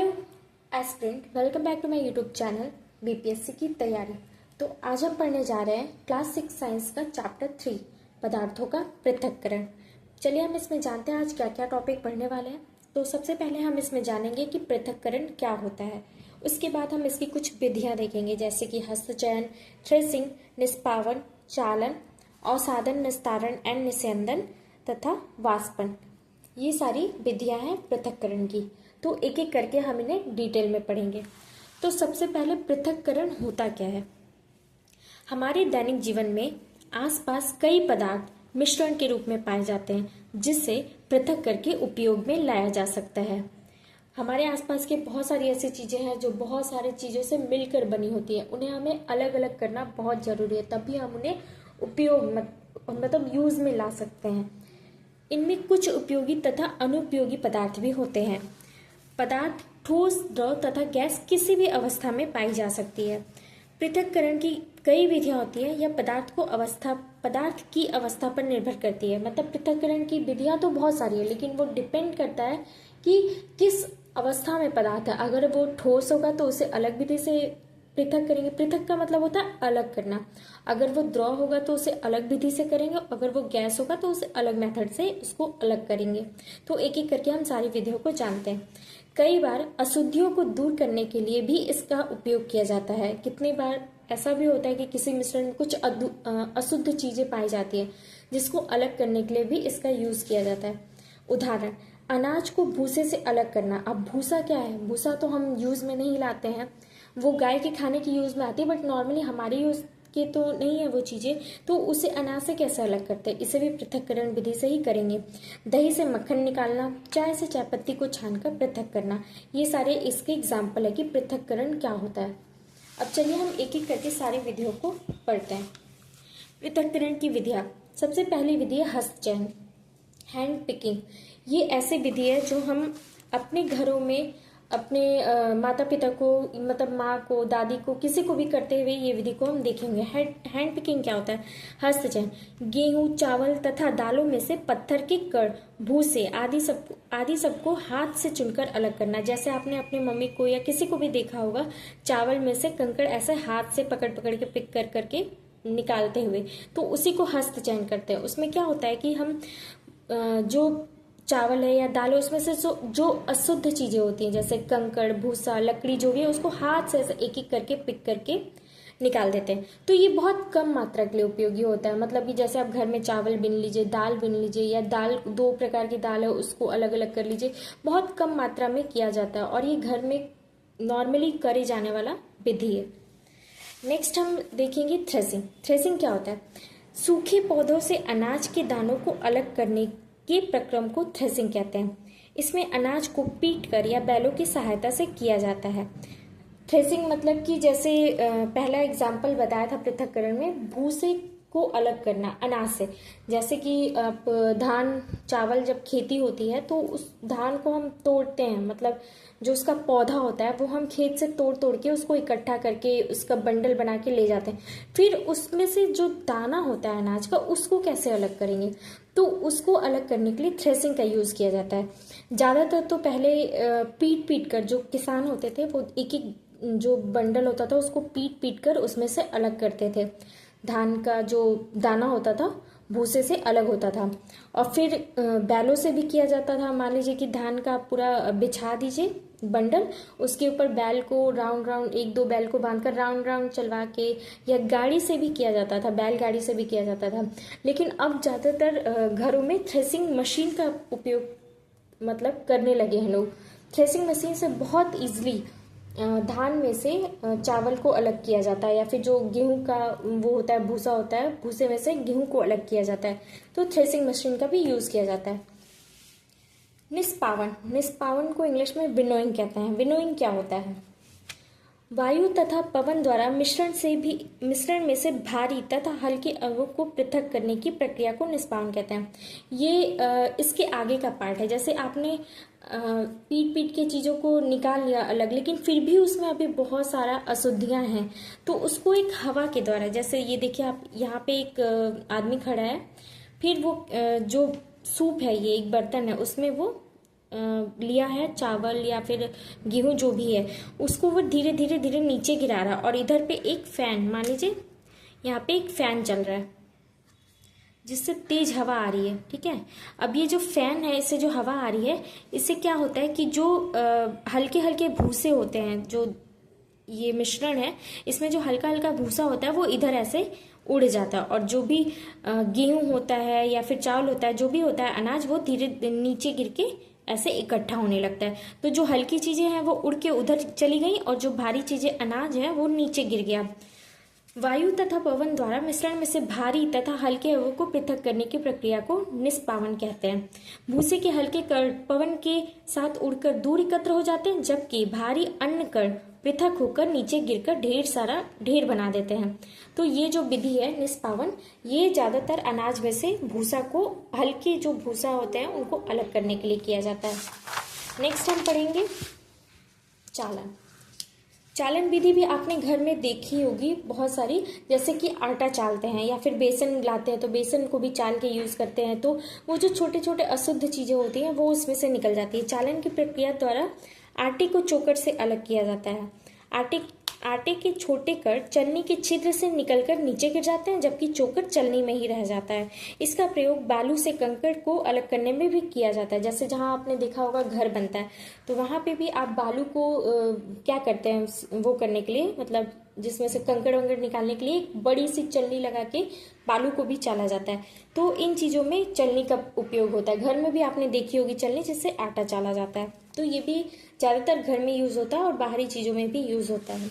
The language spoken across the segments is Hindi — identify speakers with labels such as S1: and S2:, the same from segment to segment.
S1: Hello aspirant, welcome back to my YouTube channel BPSC की तैयारी। तो आज हम पढ़ने जा रहे हैं क्लास 6 साइंस का चैप्टर 3 पदार्थों का पृथक्करण। चलिए हम इसमें जानते हैं आज क्या क्या टॉपिक पढ़ने वाले हैं। तो सबसे पहले हम इसमें जानेंगे कि पृथक्करण क्या होता है। उसके बाद हम इसकी कुछ विधियां देखेंगे जैसे कि हस्तचयन, थ्रेसिंग, निष्पावन, चालन, अवसादन, निस्तारण एंड निस्यंदन तथा वाष्पन। ये सारी विधियां हैं पृथक्करण की। तो एक एक करके हम इन्हें डिटेल में पढ़ेंगे। तो सबसे पहले पृथक्करण होता क्या है। हमारे दैनिक जीवन में आसपास कई पदार्थ मिश्रण के रूप में पाए जाते हैं जिससे पृथक करके उपयोग में लाया जा सकता है। हमारे आसपास के बहुत सारी ऐसी चीजें हैं जो बहुत सारी चीजों से मिलकर बनी होती है, उन्हें हमें अलग अलग करना बहुत जरूरी है, तभी हम उन्हें उपयोग मतलब यूज में ला सकते हैं। इनमें कुछ उपयोगी तथा अनुपयोगी पदार्थ भी होते हैं। पदार्थ ठोस, द्रव तथा गैस किसी भी अवस्था में पाई जा सकती है। पृथक्करण की कई विधियां होती है। यह पदार्थ की अवस्था पर निर्भर करती है। मतलब पृथक्करण की विधियां तो बहुत सारी है, लेकिन वो डिपेंड करता है कि किस अवस्था में पदार्थ है। अगर वो ठोस होगा तो उसे अलग विधि से पृथक करेंगे। पृथक का मतलब होता है अलग करना। अगर वो द्रव होगा तो उसे अलग विधि से करेंगे, अगर वो गैस होगा तो उसे अलग मेथड से उसको अलग करेंगे। तो एक एक करके हम सारी विधियों को जानते हैं। कई बार अशुद्धियों को दूर करने के लिए भी इसका उपयोग किया जाता है। कितनी बार ऐसा भी होता है कि किसी मिश्रण में कुछ अशुद्ध चीजें पाई जाती है जिसको अलग करने के लिए भी इसका यूज किया जाता है। उदाहरण, अनाज को भूसे से अलग करना। अब भूसा क्या है? भूसा तो हम यूज में नहीं लाते हैं, वो गाय के खाने की यूज में आती है, बट नॉर्मली हमारे यूज के तो नहीं है वो चीजें। तो उसे अनाज से कैसे अलग करते हैं? इसे भी पृथक्करण विधि से ही करेंगे। दही से मक्खन निकालना, चाय से चाय पत्ती को छानकर पृथक करना, ये सारे इसके एग्जाम्पल है कि पृथक्करण क्या होता है। अब चलिए हम एक एक करके सारी विधियों को पढ़ते हैं। पृथक्करण की विधियां। सबसे पहली विधि है हस्तचयन, हैंड पिकिंग। ये ऐसी विधि है जो हम अपने घरों में अपने माता पिता को, मतलब माँ को, दादी को, किसी को भी करते हुए ये विधि को हम देखेंगे। हैंड पिकिंग क्या होता है? हस्तचयन, गेहूं, चावल तथा दालों में से पत्थर के कण, भूसे आदि सबको हाथ से चुनकर अलग करना। जैसे आपने अपनी मम्मी को या किसी को भी देखा होगा चावल में से कंकड़ ऐसे हाथ से पकड़ पकड़ के पिक कर करके निकालते हुए, तो उसी को हस्तचयन करते हैं। उसमें क्या होता है कि हम जो चावल है या दाल है उसमें से जो अशुद्ध चीजें होती हैं जैसे कंकड़, भूसा, लकड़ी जो भी है उसको हाथ से ऐसे एक एक करके पिक करके निकाल देते हैं। तो ये बहुत कम मात्रा के लिए उपयोगी होता है। मतलब कि जैसे आप घर में चावल बिन लीजिए, दाल बिन लीजिए, या दाल 2 प्रकार की दाल है उसको अलग अलग कर लीजिए, बहुत कम मात्रा में किया जाता है और ये घर में नॉर्मली करे जाने वाला विधि है। नेक्स्ट हम देखेंगे थ्रेसिंग। थ्रेसिंग क्या होता है? सूखे पौधों से अनाज के दानों को अलग करने के प्रक्रम को थ्रेसिंग कहते हैं। इसमें अनाज को पीटकर या बैलों की सहायता से किया जाता है। थ्रेसिंग मतलब कि जैसे पहला एग्जाम्पल बताया था पृथक्करण में, भूसे को अलग करना अनाज से। जैसे कि आप धान, चावल जब खेती होती है तो उस धान को हम तोड़ते हैं, मतलब जो उसका पौधा होता है वो हम खेत से तोड़ तोड़ के उसको इकट्ठा करके उसका बंडल बना के ले जाते हैं। फिर उसमें से जो दाना होता है अनाज का उसको कैसे अलग करेंगे? तो उसको अलग करने के लिए थ्रेसिंग का यूज किया जाता है। ज्यादातर तो पहले पीट पीट कर जो किसान होते थे वो एक एक जो बंडल होता था उसको पीट पीट कर उसमें से अलग करते थे। धान का जो दाना होता था भूसे से अलग होता था। और फिर बैलों से भी किया जाता था। मान लीजिए कि धान का पूरा बिछा दीजिए बंडल, उसके ऊपर बैल को राउंड राउंड 1-2 बैल को बांधकर राउंड राउंड चलवा के, या गाड़ी से भी किया जाता था, बैल गाड़ी से भी किया जाता था। लेकिन अब ज्यादातर घरों में थ्रेसिंग मशीन का उपयोग मतलब करने लगे हैं लोग। थ्रेसिंग मशीन से बहुत इजीली धान में से चावल को अलग किया जाता है, या फिर जो गेहूं का वो होता है भूसा होता है, भूसे में से गेहूं को अलग किया जाता है। तो थ्रेसिंग मशीन का भी यूज किया जाता है। निष्पावन को इंग्लिश में विनोइंग कहते हैं। विनोइंग क्या होता है? वायु तथा पवन द्वारा मिश्रण में से भारी तथा हल्के अणुओं को पृथक करने की प्रक्रिया को निष्पावन कहते हैं। ये इसके आगे का पार्ट है। जैसे आपने पीट पीट के चीजों को निकाल लिया अलग, लेकिन फिर भी उसमें अभी बहुत सारा अशुद्धियां हैं, तो उसको एक हवा के द्वारा, जैसे ये देखिए आप यहाँ पे एक आदमी खड़ा है, फिर वो जो सूप है, ये एक बर्तन है, उसमें वो लिया है चावल या फिर गेहूं जो भी है, उसको वो धीरे धीरे धीरे नीचे गिरा रहा है और इधर पे एक फैन, मान लीजिए यहाँ पे एक फैन चल रहा है जिससे तेज हवा आ रही है। ठीक है, अब ये जो फैन है, इससे जो हवा आ रही है, इससे क्या होता है कि जो हल्के हल्के भूसे होते हैं, जो ये मिश्रण है इसमें जो हल्का हल्का भूसा होता है वो इधर ऐसे उड़ जाता है, और जो भी गेहूं होता है या फिर चावल होता है, जो भी होता है अनाज, वो धीरे नीचे गिर के ऐसे इकट्ठा होने लगता है। तो जो हल्की चीजें हैं वो उड़ के उधर चली गई और जो भारी चीजें अनाज है वो नीचे गिर गया। वायु तथा पवन द्वारा मिश्रण में से भारी तथा हल्के अवयवों को पृथक करने की प्रक्रिया को निष्पावन कहते हैं। भूसे के हल्के कण पवन के साथ उड़कर दूर एकत्र हो जाते हैं, जबकि भारी अन्य कण पृथक होकर नीचे गिरकर ढेर सारा ढेर बना देते हैं। तो ये जो विधि है निष्पावन, ये ज्यादातर अनाज में से भूसा को, हल्के जो भूसा होते हैं उनको अलग करने के लिए किया जाता है। नेक्स्ट हम पढ़ेंगे चालन। चालन विधि भी आपने घर में देखी होगी बहुत सारी, जैसे कि आटा चालते हैं या फिर बेसन लाते हैं तो बेसन को भी चाल के यूज करते हैं, तो वो जो छोटे छोटे अशुद्ध चीजें होती हैं वो उसमें से निकल जाती है। चालन की प्रक्रिया द्वारा आटे को चोकर से अलग किया जाता है। आटे के छोटे कण चलनी के छिद्र से निकलकर नीचे गिर जाते हैं, जबकि चोकर चलनी में ही रह जाता है। इसका प्रयोग बालू से कंकड़ को अलग करने में भी किया जाता है। जैसे जहां आपने देखा होगा घर बनता है तो वहां पे भी आप बालू को क्या करते हैं वो करने के लिए, मतलब जिसमें से कंकड़ वंकड़ निकालने के लिए एक बड़ी सी चलनी लगा के बालू को भी चाला जाता है। तो इन चीजों में चलनी का उपयोग होता है। घर में भी आपने देखी होगी चलनी, जिससे आटा चाला जाता है। तो ये भी ज्यादातर घर में यूज होता है और बाहरी चीजों में भी यूज होता है।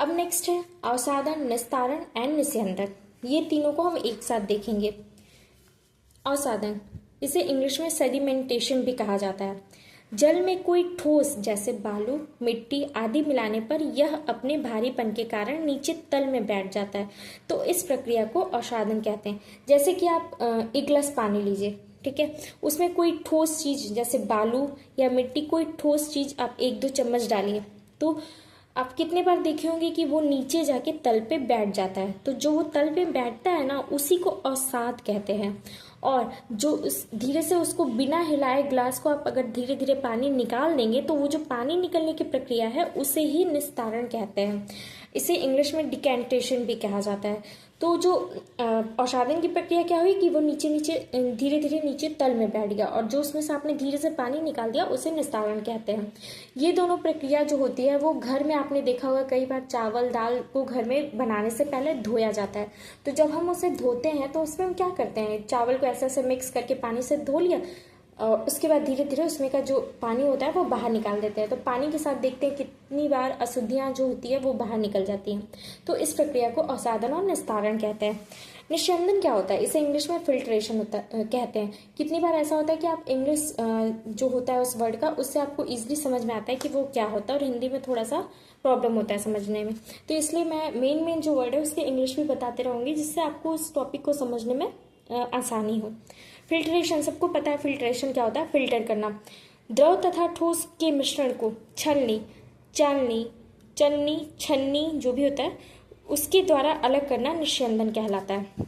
S1: अब नेक्स्ट है अवसादन, निस्तारण एंड निस्यंदन। ये तीनों को हम एक साथ देखेंगे। अवसादन, इसे इंग्लिश में सेडिमेंटेशन भी कहा जाता है। जल में कोई ठोस जैसे बालू, मिट्टी आदि मिलाने पर यह अपने भारीपन के कारण नीचे तल में बैठ जाता है, तो इस प्रक्रिया को अवसादन कहते हैं। जैसे कि आप एक गिलास पानी लीजिए, ठीक है, उसमें कोई ठोस चीज जैसे बालू या मिट्टी, कोई ठोस चीज आप 1-2 चम्मच डालिए, तो आप कितने बार देखे होंगे कि वो नीचे जाके तल पे बैठ जाता है। तो जो वो तल पे बैठता है ना, उसी को अवसाद कहते हैं। और जो धीरे से उसको बिना हिलाए ग्लास को आप अगर धीरे धीरे पानी निकाल देंगे तो वो जो पानी निकलने की प्रक्रिया है उसे ही निस्तारण कहते हैं। इसे इंग्लिश में डिकेंटेशन भी कहा जाता है। तो जो अवसादन की प्रक्रिया क्या हुई कि वो नीचे नीचे धीरे धीरे नीचे तल में बैठ गया, और जो उसमें से आपने धीरे से पानी निकाल दिया उसे निस्तारण कहते हैं। ये दोनों प्रक्रिया जो होती है वो घर में आपने देखा होगा, कई बार चावल दाल को घर में बनाने से पहले धोया जाता है। तो जब हम उसे धोते हैं तो उसमें हम क्या करते हैं, चावल को ऐसे ऐसे मिक्स करके पानी से धो लिया, और उसके बाद धीरे धीरे उसमें का जो पानी होता है वो बाहर निकाल देते हैं। तो पानी के साथ देखते हैं कितनी बार अशुद्धियां जो होती है वो बाहर निकल जाती हैं। तो इस प्रक्रिया को अवसादन और निस्तारण कहते हैं। निस्यंदन क्या होता है, इसे इंग्लिश में फिल्ट्रेशन कहते हैं। कितनी बार ऐसा होता है कि आप इंग्लिश जो होता है उस वर्ड का, उससे आपको इजीली समझ में आता है कि वो क्या होता है, और हिंदी में थोड़ा सा प्रॉब्लम होता है समझने में। तो इसलिए मैं मेन जो वर्ड है उसके इंग्लिश भी बताते रहूंगी, जिससे आपको उस टॉपिक को समझने में आसानी हो। फिल्ट्रेशन, सबको पता है फिल्ट्रेशन क्या होता है, फिल्टर करना। द्रव तथा ठोस के मिश्रण को छलनी, चालनी, चलनी, छन्नी जो भी होता है उसके द्वारा अलग करना निस्यंदन कहलाता है।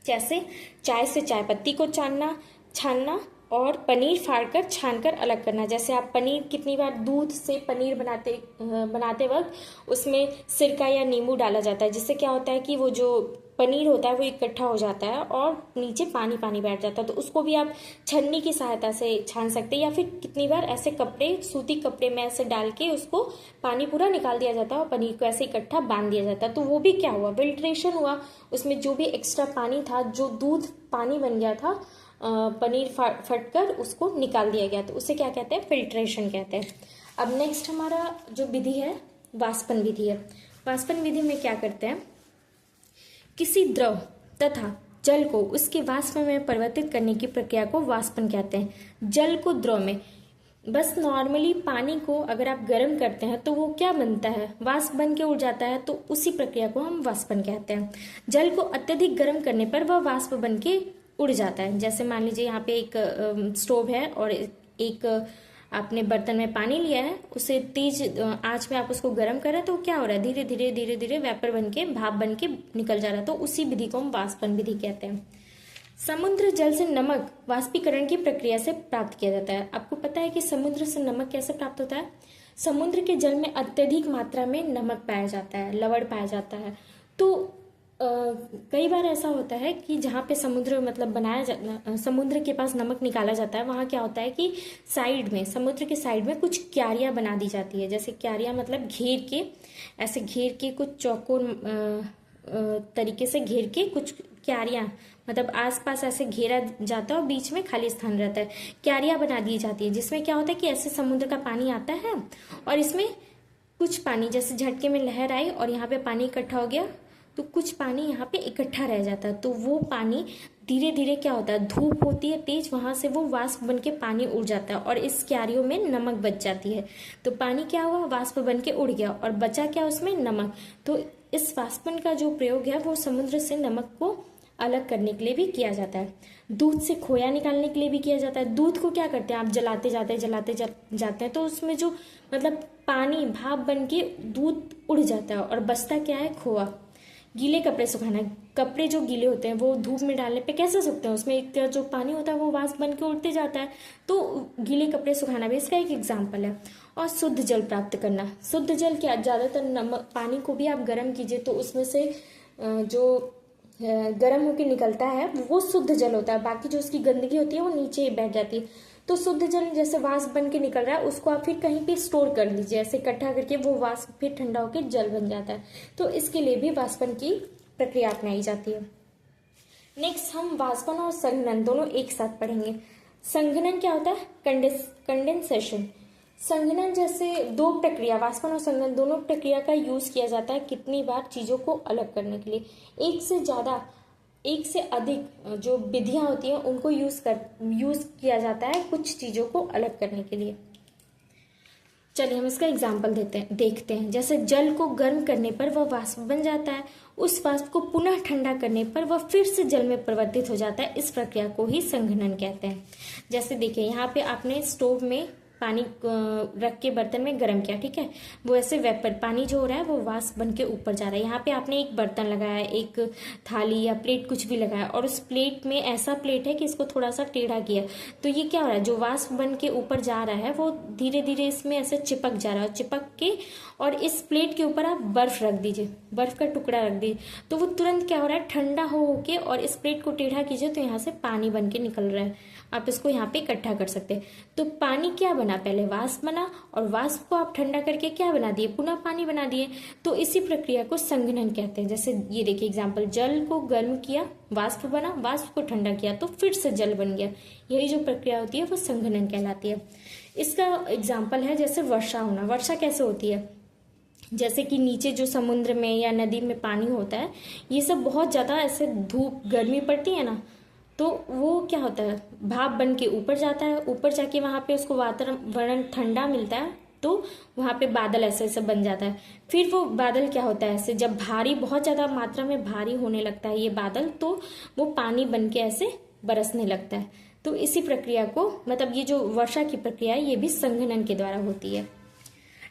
S1: जैसे चाय से चाय पत्ती को छानना और पनीर फाड़कर छानकर अलग करना। जैसे आप पनीर, कितनी बार दूध से पनीर बनाते वक्त उसमें सिरका या नींबू डाला जाता है, जिससे क्या होता है कि वो जो पनीर होता है वो इकट्ठा हो जाता है और नीचे पानी पानी बैठ जाता है। तो उसको भी आप छन्नी की सहायता से छान सकते हैं, या फिर कितनी बार ऐसे कपड़े, सूती कपड़े में ऐसे डाल के उसको पानी पूरा निकाल दिया जाता है और पनीर को ऐसे इकट्ठा बांध दिया जाता है। तो वो भी क्या हुआ, फिल्ट्रेशन हुआ। उसमें जो भी एक्स्ट्रा पानी था, जो दूध पानी बन गया था, पनीर फटकर उसको निकाल दिया गया, तो उसे क्या कहते हैं, फिल्ट्रेशन कहते हैं। अब नेक्स्ट हमारा जो विधि है वाष्पन विधि है। वाष्पन विधि में क्या करते हैं, किसी द्रव तथा जल को उसके वाष्प में परिवर्तित करने की प्रक्रिया को वाष्पन कहते हैं। जल को द्रव में, बस नॉर्मली पानी को अगर आप गर्म करते हैं तो वो क्या बनता है, वाष्प बन के उड़ जाता है, तो उसी प्रक्रिया को हम वाष्पन कहते हैं। जल को अत्यधिक गर्म करने पर वह वाष्प बन के उड़ जाता है। जैसे मान लीजिए यहाँ पे एक स्टोव है और एक आपने बर्तन में पानी लिया है, उसे तेज आंच में आप उसको गर्म कर रहे हैं, तो क्या हो रहा है, धीरे धीरे धीरे धीरे वेपर बन के, भाप बन के निकल जा रहा है। तो उसी विधि को हम वाष्पन विधि कहते हैं। समुद्र जल से नमक वाष्पीकरण की प्रक्रिया से प्राप्त किया जाता है। आपको पता है कि समुद्र से नमक कैसे प्राप्त होता है? समुद्र के जल में अत्यधिक मात्रा में नमक पाया जाता है, लवण पाया जाता है। तो कई बार ऐसा होता है कि जहाँ पे समुद्र मतलब समुद्र के पास नमक निकाला जाता है, वहाँ क्या होता है कि साइड में, समुद्र के साइड में कुछ क्यारियाँ बना दी जाती है। जैसे क्यारियाँ मतलब घेर के कुछ चौकोर तरीके से घेर के कुछ क्यारियाँ, मतलब आसपास ऐसे घेरा जाता है और बीच में खाली स्थान रहता है, क्यारियाँ बना दी जाती है, जिसमें क्या होता है कि ऐसे समुद्र का पानी आता है और इसमें कुछ पानी जैसे झटके में लहर आई और यहाँ पे पानी इकट्ठा हो गया, तो कुछ पानी यहाँ पे इकट्ठा रह जाता है। तो वो पानी धीरे धीरे क्या होता है, धूप होती है तेज, वहां से वो वाष्प बन के पानी उड़ जाता है और इस क्यारियों में नमक बच जाती है। तो पानी क्या हुआ, वाष्प बन के उड़ गया और बचा क्या उसमें, नमक। तो इस वाष्पन का जो प्रयोग है वो समुद्र से नमक को अलग करने के लिए भी किया जाता है। दूध से खोया निकालने के लिए भी किया जाता है। दूध को क्या करते हैं, आप जलाते जाते हैं तो उसमें जो मतलब पानी भाप बन के दूध उड़ जाता है और बचता क्या है, खोआ। गीले कपड़े सुखाना, कपड़े जो गीले होते हैं वो धूप में डालने पे कैसे सूखते हैं, उसमें एक जो पानी होता है वो वाष्प बन के उड़ते जाता है, तो गीले कपड़े सुखाना भी इसका एक एग्जाम्पल है। और शुद्ध जल प्राप्त करना, शुद्ध जल क्या, ज़्यादातर नमक पानी को भी आप गर्म कीजिए तो उसमें से जो गर्म होकर निकलता है वो शुद्ध जल होता है, बाकी जो उसकी गंदगी होती है वो नीचे बैठ जाती है। तो शुद्ध जल जैसे वाष्प बन के निकल रहा है उसको आप फिर कहीं पे स्टोर कर लीजिए, ऐसे इकट्ठा करके वो वाष्प फिर ठंडा होकर जल बन जाता है। तो इसके लिए भी वाष्पन की प्रक्रिया अपनाई जाती है। नेक्स्ट हम वाष्पन और संघनन दोनों एक साथ पढ़ेंगे। संघनन क्या होता है, कंडेंसेशन। संघनन जैसे दो प्रक्रिया, वाष्पन और संघनन दोनों प्रक्रिया का यूज किया जाता है कितनी बार, चीजों को अलग करने के लिए। एक से अधिक जो विधियां होती हैं उनको यूज किया जाता है कुछ चीजों को अलग करने के लिए। चलिए हम इसका एग्जाम्पल देखते हैं। जैसे जल को गर्म करने पर वह वाष्प बन जाता है, उस वाष्प को पुनः ठंडा करने पर वह फिर से जल में परिवर्तित हो जाता है। इस प्रक्रिया को ही संघनन कहते हैं। जैसे देखिए यहाँ पे आपने स्टोव में पानी रख के बर्तन में गर्म किया, ठीक है, वो ऐसे वेपर पानी जो हो रहा है वो वाष्प बन के ऊपर जा रहा है। यहाँ पे आपने एक बर्तन लगाया, एक थाली या प्लेट कुछ भी लगाया और उस प्लेट में ऐसा प्लेट है कि इसको थोड़ा सा टेढ़ा किया, तो ये क्या हो रहा है, जो वाष्प बन के ऊपर जा रहा है वो धीरे धीरे इसमें ऐसे चिपक जा रहा है। चिपक के और इस प्लेट के ऊपर आप बर्फ रख दीजिए, बर्फ का टुकड़ा रख दीजिए, तो वो तुरंत क्या हो रहा है, ठंडा हो के, और इस प्लेट को टेढ़ा कीजिए तो यहाँ से पानी बन के निकल रहा है। आप इसको यहाँ पे इकट्ठा कर सकते हैं। तो पानी क्या बना, पहले वाष्प बना और वाष्प को आप ठंडा करके क्या बना दिए, पुनः पानी बना दिए। तो इसी प्रक्रिया को संघनन कहते हैं। जैसे ये देखिए एग्जाम्पल, जल को गर्म किया, वाष्प बना, वाष्प को ठंडा किया तो फिर से जल बन गया। यही जो प्रक्रिया होती है वो संघनन कहलाती है। इसका एग्जाम्पल है जैसे वर्षा होना। वर्षा कैसे होती है, जैसे कि नीचे जो समुद्र में या नदी में पानी होता है, ये सब बहुत ज्यादा ऐसे धूप गर्मी पड़ती है ना, तो वो क्या होता है, भाप बन के ऊपर जाता है, ऊपर जाके वहां पे उसको वातावरण ठंडा मिलता है तो वहां पे बादल ऐसे ऐसे बन जाता है। फिर वो बादल क्या होता है, ऐसे जब भारी, बहुत ज्यादा मात्रा में भारी होने लगता है ये बादल, तो वो पानी बन के ऐसे बरसने लगता है। तो इसी प्रक्रिया को, मतलब ये जो वर्षा की प्रक्रिया है, ये भी संघनन के द्वारा होती है।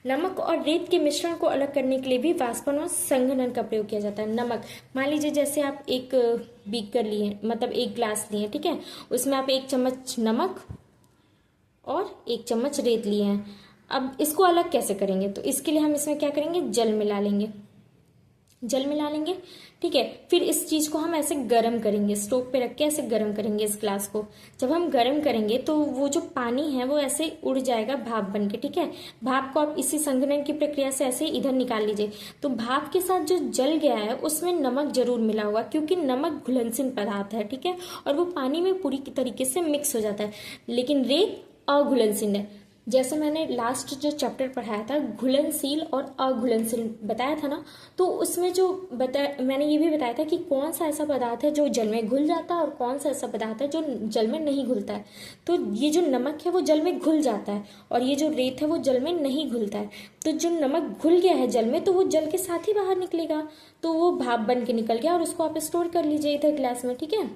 S1: नमक और रेत के मिश्रण को अलग करने के लिए भी वाष्पन और संघनन का प्रयोग किया जाता है। नमक, मान लीजिए जैसे आप एक बीकर लिए, मतलब एक ग्लास लिए, ठीक है, उसमें आप 1 चम्मच नमक और 1 चम्मच रेत लिए हैं। अब इसको अलग कैसे करेंगे, तो इसके लिए हम इसमें क्या करेंगे, जल मिला लेंगे, ठीक है। फिर इस चीज को हम ऐसे गर्म करेंगे, स्टोव पे रख के ऐसे गर्म करेंगे इस ग्लास को। जब हम गर्म करेंगे तो वो जो पानी है वो ऐसे उड़ जाएगा भाप बन के, ठीक है। भाप को आप इसी संघनन की प्रक्रिया से ऐसे इधर निकाल लीजिए। तो भाप के साथ जो जल गया है उसमें नमक जरूर मिला होगा, क्योंकि नमक घुलनशील पदार्थ है, ठीक है, और वो पानी में पूरी तरीके से मिक्स हो जाता है। लेकिन रेत अघुलनशील है। जैसे मैंने लास्ट जो चैप्टर पढ़ाया था, घुलनशील और अघुलनशील बताया था ना, तो उसमें जो मैंने ये भी बताया था कि कौन सा ऐसा पदार्थ है जो जल में घुल जाता है और कौन सा ऐसा पदार्थ है जो जल में नहीं घुलता है। तो ये जो नमक है वो जल में घुल जाता है और ये जो रेत है वो जल में नहीं घुलता है। तो जो नमक घुल गया है जल में तो वो जल के साथ ही बाहर निकलेगा, तो वो भाप बन के निकल गया और उसको आप स्टोर कर लीजिए इधर ग्लास में, ठीक है।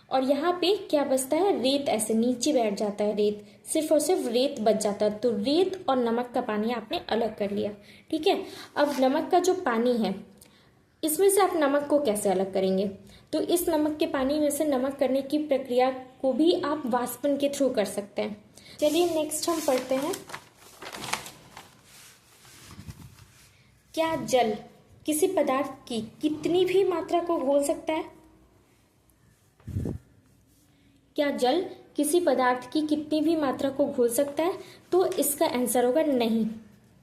S1: और यहाँ पे क्या बचता है, रेत ऐसे नीचे बैठ जाता है, रेत सिर्फ और सिर्फ रेत बच जाता है। तो रेत और नमक का पानी आपने अलग कर लिया, ठीक है। अब नमक का जो पानी है इसमें से आप नमक को कैसे अलग करेंगे, तो इस नमक के पानी में से नमक करने की प्रक्रिया को भी आप वाष्पन के थ्रू कर सकते हैं। चलिए नेक्स्ट हम पढ़ते हैं, क्या जल किसी पदार्थ की कितनी भी मात्रा को घोल सकता है? क्या जल किसी पदार्थ की कितनी भी मात्रा को घोल सकता है? तो इसका आंसर होगा नहीं।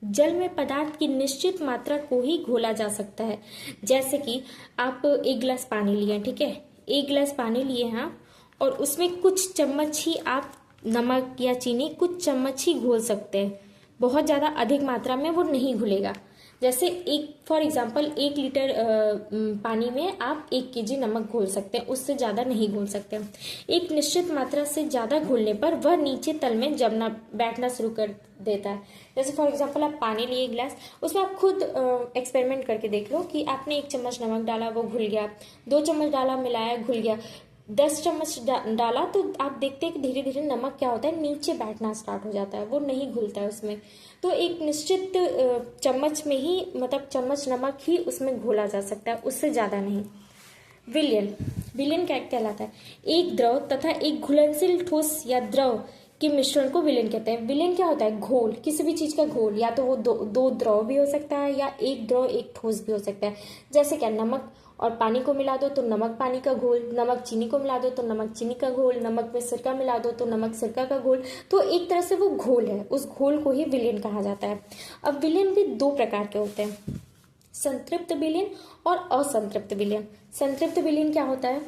S1: जल में पदार्थ की निश्चित मात्रा को ही घोला जा सकता है। जैसे कि आप एक गिलास पानी लिए, ठीक है, एक गिलास पानी लिए हैं आप, और उसमें कुछ चम्मच ही आप नमक या चीनी कुछ चम्मच ही घोल सकते हैं। बहुत ज़्यादा अधिक मात्रा में वो नहीं घुलेगा। जैसे फॉर एग्जाम्पल 1 लीटर पानी में आप 1 केजी नमक घोल सकते हैं, उससे ज़्यादा नहीं घोल सकते। एक निश्चित मात्रा से ज़्यादा घोलने पर वह नीचे तल में जमना बैठना शुरू कर देता है। जैसे फॉर एग्जाम्पल आप पानी लिए गिलास, उसमें आप खुद एक्सपेरिमेंट करके देख लो कि आपने 1 चम्मच नमक डाला, वो घुल गया, 2 चम्मच डाला, मिलाया, घुल गया, 10 चम्मच डाला, तो आप देखते हैं कि धीरे धीरे नमक क्या होता है, नीचे बैठना स्टार्ट हो जाता है, वो नहीं घुलता है उसमें। तो एक निश्चित चम्मच में ही, मतलब चम्मच नमक ही उसमें घोला जा सकता है, उससे ज़्यादा नहीं। विलयन क्या कहलाता है? एक द्रव तथा एक घुलनशील ठोस या द्रव के मिश्रण को विलयन कहते हैं। विलयन क्या होता है? घोल, किसी भी चीज का घोल, या तो वो दो द्रव भी हो सकता है या एक द्रव एक ठोस भी हो सकता है। जैसे क्या, नमक और पानी को मिला दो तो नमक पानी का घोल, नमक चीनी को मिला दो तो नमक चीनी का घोल, नमक में सिरका मिला दो तो नमक सिरका का घोल। तो एक तरह से वो घोल है, उस घोल को ही विलयन कहा जाता है। अब विलयन भी 2 प्रकार के होते हैं, संतृप्त विलयन और असंतृप्त विलयन। संतृप्त विलयन क्या होता है?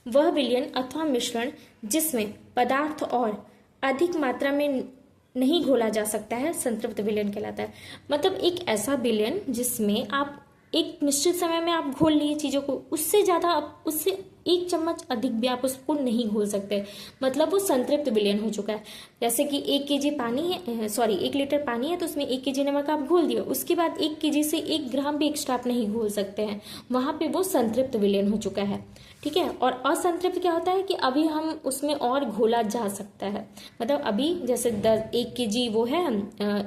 S1: वह विलयन अथवा मिश्रण जिसमें पदार्थ और अधिक मात्रा में नहीं घोला जा सकता है, संतृप्त विलयन कहलाता है। मतलब एक ऐसा विलयन जिसमें आप एक निश्चित समय में आप घोल लिए चीजों को, उससे ज्यादा, उससे 1 चम्मच अधिक भी आप उसको नहीं घोल सकते, मतलब वो संतृप्त विलयन हो चुका है। जैसे कि 1 केजी पानी है, 1 लीटर पानी है, तो उसमें 1 केजी नमक आप घोल दिए, उसके बाद 1 केजी से 1 ग्राम भी एक्स्ट्रा आप नहीं घोल सकते हैं, वहां पे वो संतृप्त विलयन हो चुका है, ठीक है। और असंतृप्त क्या होता है कि अभी हम उसमें और घोला जा सकता है, मतलब अभी जैसे 1 केजी वो है,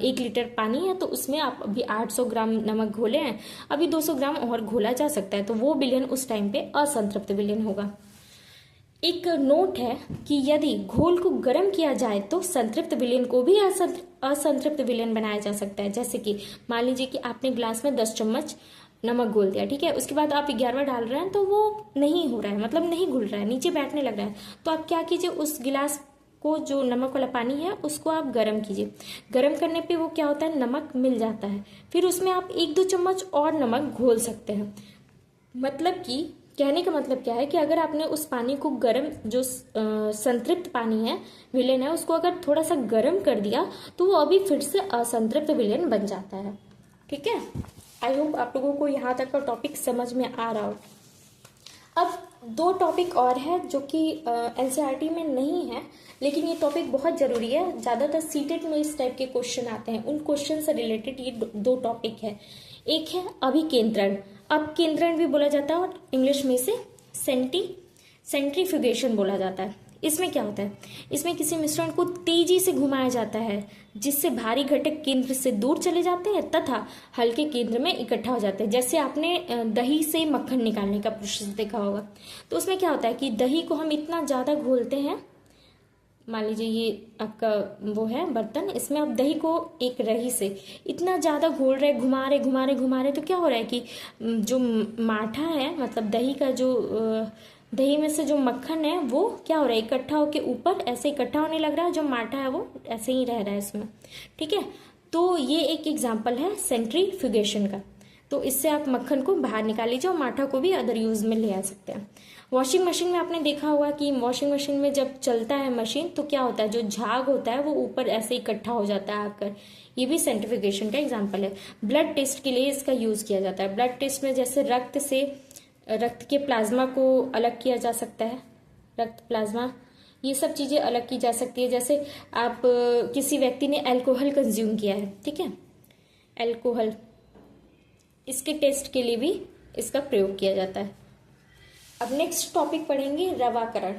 S1: 1 लीटर पानी है, तो उसमें आप अभी 800 ग्राम नमक घोले हैं, अभी 200 ग्राम और घोला जा सकता है, तो वो विलयन उस टाइम पे असंतृप्त विलयन होगा। एक नोट है कि यदि घोल को गर्म किया जाए तो संतृप्त विलयन को भी असंतृप्त विलयन बनाया जा सकता है। जैसे कि मान लीजिए कि आपने ग्लास में 10 चम्मच नमक घोल दिया, ठीक है, उसके बाद आप 11वां डाल रहे हैं तो वो नहीं हो रहा है, मतलब नहीं घुल रहा है, नीचे बैठने लग रहा है। तो आप क्या कीजिए, उस गिलास को, जो नमक वाला पानी है, उसको आप गर्म कीजिए। गर्म करने पे वो क्या होता है, नमक मिल जाता है, फिर उसमें आप 1-2 चम्मच और नमक घोल सकते हैं। मतलब कि कहने का मतलब क्या है कि अगर आपने उस पानी को गर्म, जो संतृप्त पानी है, विलयन है, उसको अगर थोड़ा सा गर्म कर दिया तो वो अभी फिर से असंतृप्त विलयन बन जाता है, ठीक है। आई होप आप लोगों को यहाँ तक का टॉपिक समझ में आ रहा हो। अब 2 टॉपिक और है जो कि एनसीईआरटी में नहीं है, लेकिन ये टॉपिक बहुत जरूरी है, ज्यादातर सीटेट में इस टाइप के क्वेश्चन आते हैं, उन क्वेश्चन से रिलेटेड ये 2 टॉपिक है। एक है अभिकेंद्रण, अपकेंद्रण भी बोला जाता है, और इंग्लिश में इसे सेंट्रीफ्यूगेशन बोला जाता है। इसमें क्या होता है, इसमें किसी मिश्रण को तेजी से घुमाया जाता है जिससे भारी घटक केंद्र से दूर चले जाते हैं तथा हल्के केंद्र में इकट्ठा हो जाते हैं। जैसे आपने दही से मक्खन निकालने का प्रोसेस देखा होगा, तो उसमें क्या होता है कि दही को हम इतना ज्यादा घोलते हैं, मान लीजिए ये आपका वो है बर्तन, इसमें आप दही को एक रही से इतना ज्यादा घोल रहे, घुमा रहे, तो क्या हो रहा है कि जो माठा है, मतलब दही का जो दही में से जो मक्खन है वो क्या हो रहा है, इकट्ठा होके ऊपर ऐसे इकट्ठा होने लग रहा है, जो माठा है वो ऐसे ही रह रहा है इसमें, ठीक है। तो ये एक एग्जाम्पल है सेंट्रीफ्यूगेशन का। तो इससे आप मक्खन को बाहर निकाल लीजिए और माठा को भी अदर यूज में ले आ सकते हैं। वॉशिंग मशीन में आपने देखा होगा कि वॉशिंग मशीन में जब चलता है मशीन तो क्या होता है, जो झाग होता है वो ऊपर ऐसे इकट्ठा हो जाता है आकर, ये भी सेंट्रीफ्यूगेशन का एग्जाम्पल है। ब्लड टेस्ट के लिए इसका यूज किया जाता है। ब्लड टेस्ट में जैसे रक्त के प्लाज्मा को अलग किया जा सकता है, रक्त प्लाज्मा, ये सब चीजें अलग की जा सकती है। जैसे आप किसी व्यक्ति ने अल्कोहल कंज्यूम किया है, ठीक है, अल्कोहल, इसके टेस्ट के लिए भी इसका प्रयोग किया जाता है। अब नेक्स्ट टॉपिक पढ़ेंगे रवाकरण।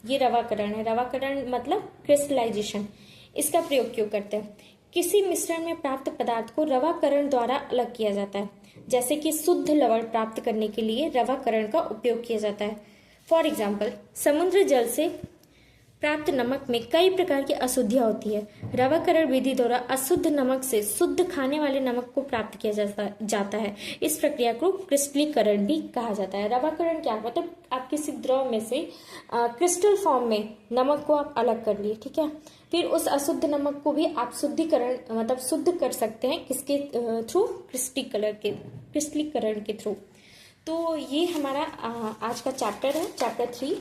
S1: ये रवाकरण है, रवाकरण मतलब क्रिस्टलाइजेशन। इसका प्रयोग क्यों करते हैं? किसी मिश्रण में प्राप्त पदार्थ को रवाकरण द्वारा अलग किया जाता है। जैसे कि शुद्ध लवण प्राप्त करने के लिए रवाकरण का उपयोग किया जाता है। फॉर एग्जाम्पल, समुद्र जल से प्राप्त नमक में कई प्रकार की अशुद्धियां होती है। रवाकरण विधि द्वारा अशुद्ध नमक से शुद्ध खाने वाले नमक को प्राप्त किया जाता है। इस प्रक्रिया को क्रिस्टलीकरण भी कहा जाता है। रवाकरण क्या है? मतलब आप किसी द्रव में से क्रिस्टल फॉर्म में नमक को आप अलग कर लिए, ठीक है। फिर उस अशुद्ध नमक को भी आप शुद्धिकरण मतलब शुद्ध कर सकते हैं, किसके थ्रू? क्रिस्टलीकरण के थ्रू। तो ये हमारा आज का चैप्टर है, चैप्टर 3।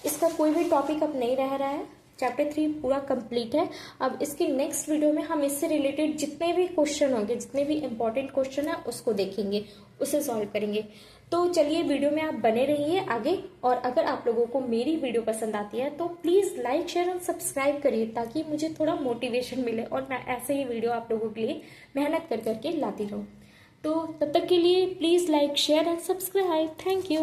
S1: इसका कोई भी टॉपिक अब नहीं रह रहा है, चैप्टर 3 पूरा कंप्लीट है। अब इसके नेक्स्ट वीडियो में हम इससे रिलेटेड जितने भी क्वेश्चन होंगे, जितने भी इंपॉर्टेंट क्वेश्चन है उसको देखेंगे, उसे सॉल्व करेंगे। तो चलिए वीडियो में आप बने रहिए आगे। और अगर आप लोगों को मेरी वीडियो पसंद आती है तो प्लीज़ लाइक, शेयर और सब्सक्राइब करिए, ताकि मुझे थोड़ा मोटिवेशन मिले और मैं ऐसे ही वीडियो आप लोगों के लिए मेहनत कर करके लाती रहूँ। तो तब तक के लिए please like, share and subscribe. Thank you.